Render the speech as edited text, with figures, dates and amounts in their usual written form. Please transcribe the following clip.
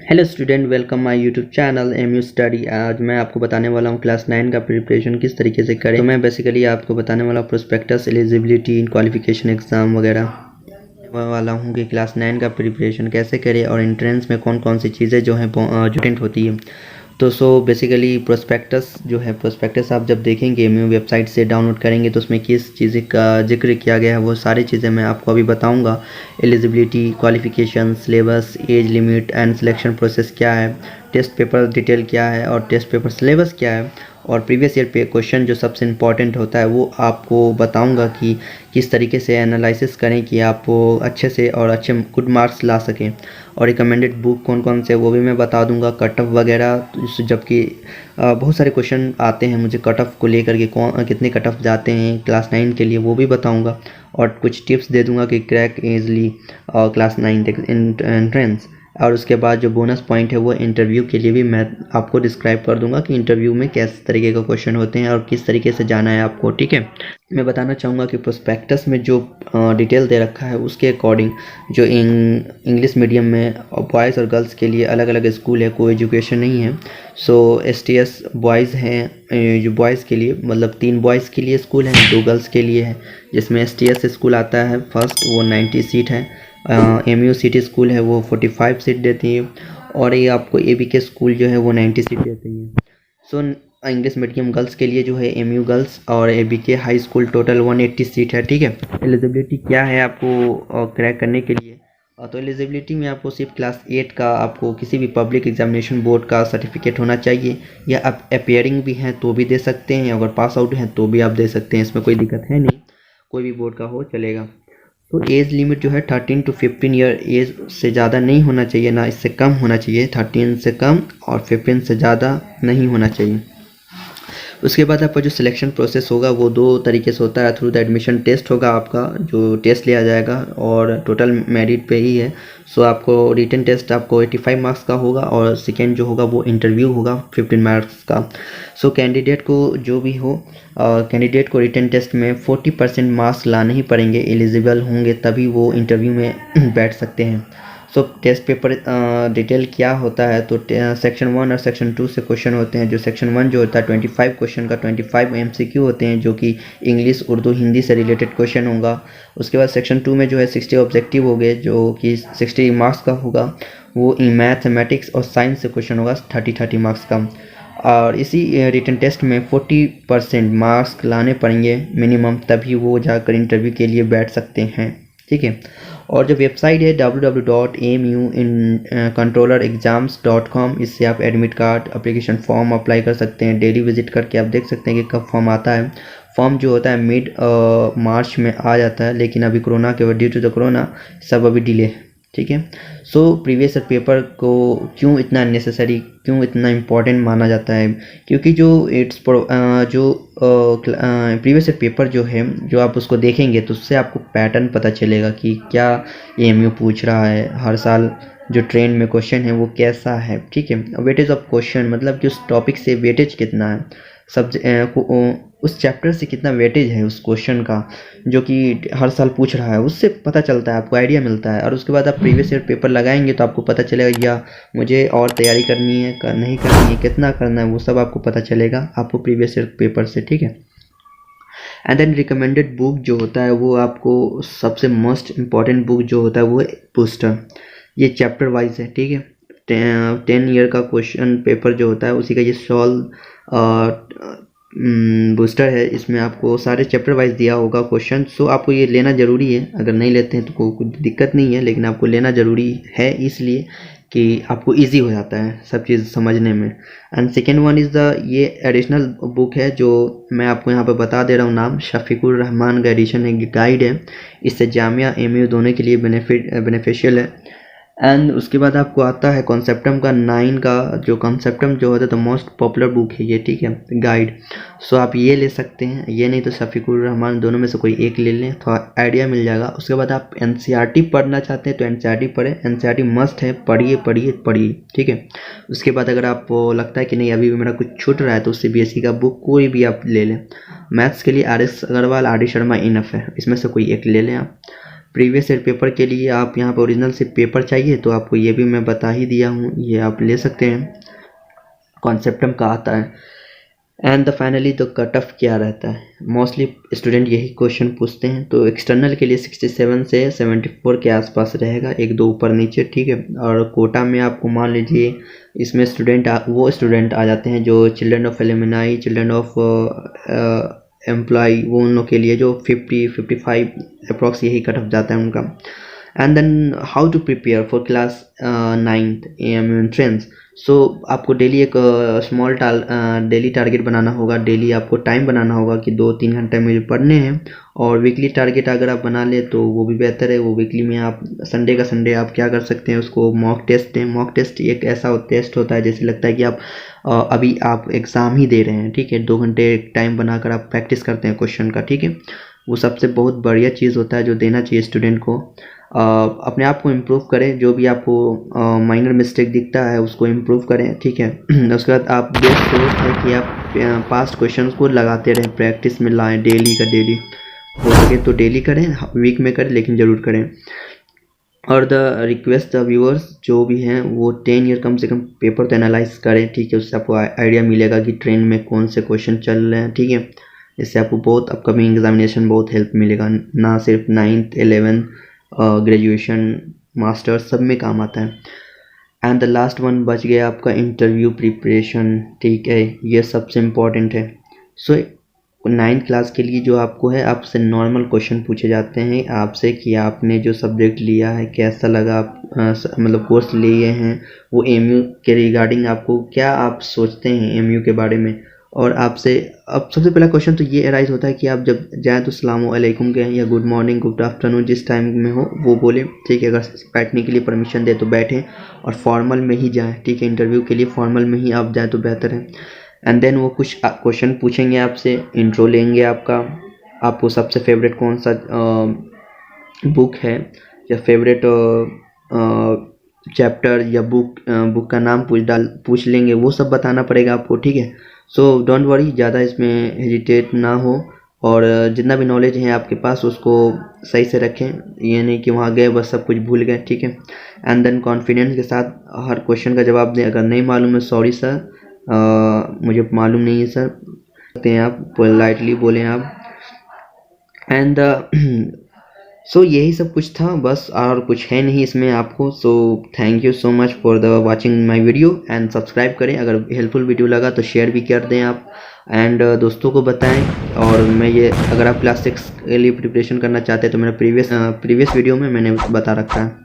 Hello student, welcome my YouTube channel M U study. आज मैं आपको बताने वाला हूँ क्लास 9 का प्रिपरेशन किस तरीके से करें। तो मैं बेसिकली आपको बताने वाला हूँ प्रोस्पेक्टस, एलिजिबिलिटी, क्वालिफिकेशन एग्ज़ाम वगैरह वाला हूँ कि क्लास 9 का प्रिपरेशन कैसे करें और एंट्रेंस में कौन कौन सी चीज़ें जो हैं इम्पोर्टेंट होती है। तो बेसिकली प्रोस्पेक्टस जो है, प्रोस्पेक्टस आप जब देखेंगे एमयू वेबसाइट से डाउनलोड करेंगे तो उसमें किस चीज़ का जिक्र किया गया है वो सारी चीज़ें मैं आपको अभी बताऊंगा। Eligibility, qualification, syllabus, age limit and selection process क्या है, टेस्ट पेपर डिटेल क्या है और टेस्ट पेपर सिलेबस क्या है, और प्रीवियस ईयर पे क्वेश्चन जो सबसे इम्पॉर्टेंट होता है वो आपको बताऊंगा कि किस तरीके से एनालिसिस करें कि आप अच्छे से और अच्छे गुड मार्क्स ला सकें। और रिकमेंडेड बुक कौन कौन से वो भी मैं बता दूंगा, कट ऑफ वगैरह, जबकि बहुत सारे क्वेश्चन आते हैं मुझे कट ऑफ को लेकर के, कौन कितने कट ऑफ जाते हैं क्लास 9 के लिए वो भी बताऊंगा। और कुछ टिप्स दे दूंगा कि क्रैक ईजली और क्लास 9 एंट्रेंस। और उसके बाद जो बोनस पॉइंट है वो इंटरव्यू के लिए भी मैं आपको डिस्क्राइब कर दूंगा कि इंटरव्यू में किस तरीके का क्वेश्चन होते हैं और किस तरीके से जाना है आपको। ठीक है, मैं बताना चाहूँगा कि प्रोस्पेक्टस में जो डिटेल दे रखा है उसके अकॉर्डिंग जो इंग्लिश मीडियम में बॉयज़ और गर्ल्स के लिए अलग अलग स्कूल है, कोई एजुकेशन नहीं है। STS बॉयज़ हैं, जो बॉयज़ के लिए मतलब 3 बॉयज़ के लिए स्कूल है, 2 गर्ल्स के लिए है। जिसमें STS स्कूल आता है फर्स्ट, वो 90 सीट है। MU सिटी स्कूल है वो 45 सीट देती है। और ये आपको ABK स्कूल जो है वो 90 सीट देती है। इंग्लिश मीडियम गर्ल्स के लिए जो है MU गर्ल्स और ABK high school total 180 seat है। ठीक है, एलिजिबिलिटी क्या है आपको क्रैक करने के लिए। तो एलिजिबिलिटी में आपको सिर्फ क्लास 8 का, आपको किसी भी पब्लिक एग्जामिनेशन बोर्ड का सर्टिफिकेट होना चाहिए, या आप अपेयरिंग भी हैं तो भी दे सकते हैं, अगर पास आउट हैं तो भी आप दे सकते हैं, इसमें कोई दिक्कत है नहीं, कोई भी बोर्ड का हो चलेगा। तो एज लिमिट जो है 13 to 15 ईयर, एज से ज़्यादा नहीं होना चाहिए, ना इससे कम होना चाहिए। 13 से कम और 15 से ज़्यादा नहीं होना चाहिए। उसके बाद आपका जो सिलेक्शन प्रोसेस होगा वो 2 तरीके से होता है। थ्रू द एडमिशन टेस्ट होगा आपका, जो टेस्ट लिया जाएगा और टोटल मेरिट पे ही है। आपको रिटन टेस्ट आपको 85 मार्क्स का होगा और सेकेंड जो होगा वो इंटरव्यू होगा 15 मार्क्स का। कैंडिडेट को जो भी हो, कैंडिडेट को रिटन टेस्ट में 40% मार्क्स लाने ही पड़ेंगे, एलिजिबल होंगे तभी वो इंटरव्यू में बैठ सकते हैं। टेस्ट पेपर डिटेल क्या होता है, तो सेक्शन 1 और सेक्शन 2 से क्वेश्चन होते हैं। जो सेक्शन 1 जो होता है 25 क्वेश्चन का, 25 MCQ होते हैं जो कि इंग्लिश, उर्दू, हिंदी से रिलेटेड क्वेश्चन होगा। उसके बाद सेक्शन 2 में जो है 60 ऑब्जेक्टिव हो गए जो कि 60 मार्क्स का होगा। वो मैथमेटिक्स और साइंस से क्वेश्चन होगा 30 मार्क्स का। और इसी रिटन टेस्ट में 40% मार्क्स लाने पड़ेंगे मिनिमम, तभी वो जाकर इंटरव्यू के लिए बैठ सकते हैं। ठीक है, और जो वेबसाइट है www.amucontrollerexams.com, इससे आप admit card, application form apply कर सकते हैं। डेली विजिट करके आप देख सकते हैं कि कब फॉर्म आता है। फॉर्म जो होता है मिड मार्च में आ जाता है, लेकिन अभी कोरोना के ड्यू टू द कोरोना सब अभी डिले है। ठीक है, प्रीवियस ईयर पेपर को क्यों इतना नेसेसरी, क्यों इतना इम्पोर्टेंट माना जाता है, क्योंकि जो प्रीवियस ईयर पेपर जो है, जो आप उसको देखेंगे तो उससे आपको पैटर्न पता चलेगा कि क्या AMU पूछ रहा है हर साल। जो ट्रेंड में क्वेश्चन है वो कैसा है। ठीक है, वेटेज ऑफ क्वेश्चन मतलब कि उस टॉपिक से वेटेज कितना है, उस चैप्टर से कितना वेटेज है उस क्वेश्चन का जो कि हर साल पूछ रहा है, उससे पता चलता है, आपको आइडिया मिलता है। और उसके बाद आप प्रीवियस ईयर पेपर लगाएंगे तो आपको पता चलेगा या मुझे और तैयारी करनी है, नहीं करनी है, कितना करना है, वो सब आपको पता चलेगा आपको प्रीवियस ईयर पेपर से। ठीक है, एंड देन रिकमेंडेड बुक जो होता है वो आपको सबसे मोस्ट इम्पॉर्टेंट बुक जो होता है वो बूस्टर, ये चैप्टर वाइज है। ठीक है, 10 ईयर का क्वेश्चन पेपर जो होता है उसी का ये सॉल्व बूस्टर है। इसमें आपको सारे चैप्टर वाइज दिया होगा क्वेश्चन। आपको ये लेना ज़रूरी है, अगर नहीं लेते हैं तो कोई दिक्कत नहीं है, लेकिन आपको लेना ज़रूरी है इसलिए कि आपको इजी हो जाता है सब चीज़ समझने में। एंड सेकेंड वन इज़ ये एडिशनल बुक है जो मैं आपको यहाँ पे बता दे रहा हूँ, नाम शफीकुर रहमान का एडिशन है, गाइड है। इससे जामिया MU दोनों के लिए बेनिफिशियल है। एंड उसके बाद आपको आता है कॉन्सेप्टम का 9 का, जो कॉन्सेप्टम जो होता है तो मोस्ट पॉपुलर बुक है ये। ठीक है, गाइड। आप ये ले सकते हैं, ये नहीं तो शफीकुर रहमान, दोनों में से कोई एक ले लें, थोड़ा आइडिया मिल जाएगा। उसके बाद आप NCERT पढ़ना चाहते हैं तो NCERT पढ़ें, NCERT मस्ट है, पढ़िए पढ़िए पढ़िए। ठीक है, उसके बाद अगर आपको लगता है कि नहीं अभी भी मेरा कुछ छूट रहा है तो CBSE का बुक कोई भी आप ले लें। मैथ्स के लिए RS Agarwal, RD Sharma enough है, इसमें से कोई एक ले लें आप। प्रीवियस ईयर पेपर के लिए आप यहाँ पर ओरिजिनल से पेपर चाहिए तो आपको ये भी मैं बता ही दिया हूँ, ये आप ले सकते हैं, कॉन्सेप्टम का आता है। And the finally the cut off क्या रहता है, मोस्टली स्टूडेंट यही क्वेश्चन पूछते हैं। तो एक्सटर्नल के लिए 67 से 74 के आसपास रहेगा, एक दो ऊपर नीचे, ठीक है। और कोटा में आपको मान लीजिए इसमें वो स्टूडेंट आ जाते हैं जो children of alumni, children of employee, वो उन लोग के लिए जो 50-55 अप्रॉक्स यही कट ऑफ जाता है उनका। And then how to prepare for class 9th AM entrance. So आपको डेली एक स्मॉल डेली टारगेट बनाना होगा, डेली आपको टाइम बनाना होगा कि 2-3 घंटे मुझे पढ़ने हैं। और वीकली टारगेट अगर आप बना ले तो वो भी बेहतर है। वो वीकली में आप संडे का संडे आप क्या कर सकते हैं, उसको मॉक टेस्ट दें। मॉक टेस्ट एक ऐसा टेस्ट होता है जैसे लगता है कि आप अभी आप एग्ज़ाम ही दे रहे हैं, ठीक है। 2 घंटे टाइम बनाकर आप प्रैक्टिस करते हैं क्वेश्चन का, ठीक है। वो सबसे बहुत बढ़िया चीज़ होता है जो देना चाहिए स्टूडेंट को। अपने आप को इम्प्रूव करें, जो भी आपको माइनर मिस्टेक दिखता है उसको इम्प्रूव करें, ठीक है। उसके बाद आप बेस्ट सोर्स है कि आप पास्ट क्वेश्चंस को लगाते रहें, प्रैक्टिस में लाएं, डेली का डेली हो सके तो डेली करें, वीक में करें लेकिन ज़रूर करें। और द रिक्वेस्ट द व्यूअर्स जो भी हैं वो 10 ईयर कम से कम पेपर तो एनालाइज करें, ठीक है। उससे आपको आइडिया मिलेगा कि ट्रेंड में कौन से क्वेश्चन चल रहे हैं, ठीक है। इससे आपको बहुत अपकमिंग एग्जामिनेशन बहुत हेल्प मिलेगा, ना सिर्फ 9th 11th ग्रेजुएशन मास्टर्स सब में काम आता है। एंड द लास्ट वन बच गया आपका इंटरव्यू प्रिपरेशन, ठीक है। ये सबसे इम्पॉर्टेंट है। सो 9th क्लास के लिए जो आपको है, आपसे नॉर्मल क्वेश्चन पूछे जाते हैं आपसे कि आपने जो सब्जेक्ट लिया है कैसा लगा, आप मतलब कोर्स लिए हैं वो एमयू के रिगार्डिंग आपको क्या आप सोचते हैं एमयू के बारे में। और आपसे अब सबसे पहला क्वेश्चन तो ये अराइज होता है कि आप जब जाएँ तो अस्सलाम वालेकुम कहें या गुड मॉर्निंग गुड आफ्टरनून जिस टाइम में हो वो बोले, ठीक है। अगर बैठने के लिए परमिशन दे तो बैठें और फॉर्मल में ही जाएं, ठीक है। इंटरव्यू के लिए फॉर्मल में ही आप जाएं तो बेहतर है। एंड देन वो कुछ क्वेश्चन पूछेंगे आपसे, इंट्रो लेंगे आपका, आपको सबसे फेवरेट कौन सा बुक है या फेवरेट चैप्टर या बुक का नाम पूछ लेंगे, वो सब बताना पड़ेगा आपको, ठीक है। सो डोंट वरी, ज़्यादा इसमें हेजिटेट ना हो और जितना भी नॉलेज है आपके पास उसको सही से रखें। ये नहीं कि वहाँ गए बस सब कुछ भूल गए, ठीक है। एंड देन कॉन्फिडेंस के साथ हर क्वेश्चन का जवाब दें। अगर नहीं मालूम है सॉरी सर मुझे मालूम नहीं है सर, कहते हैं आप, पोलाइटली बोलें आप। एंड सो यही सब कुछ था बस, और कुछ है नहीं इसमें आपको। So thank you so much for the watching my video and subscribe करें। अगर हेल्पफुल वीडियो लगा तो शेयर भी कर दें आप एंड दोस्तों को बताएं। और मैं ये अगर आप क्लास 6 के लिए प्रिपरेशन करना चाहते हैं तो मेरा प्रीवियस वीडियो में मैंने बता रखा है।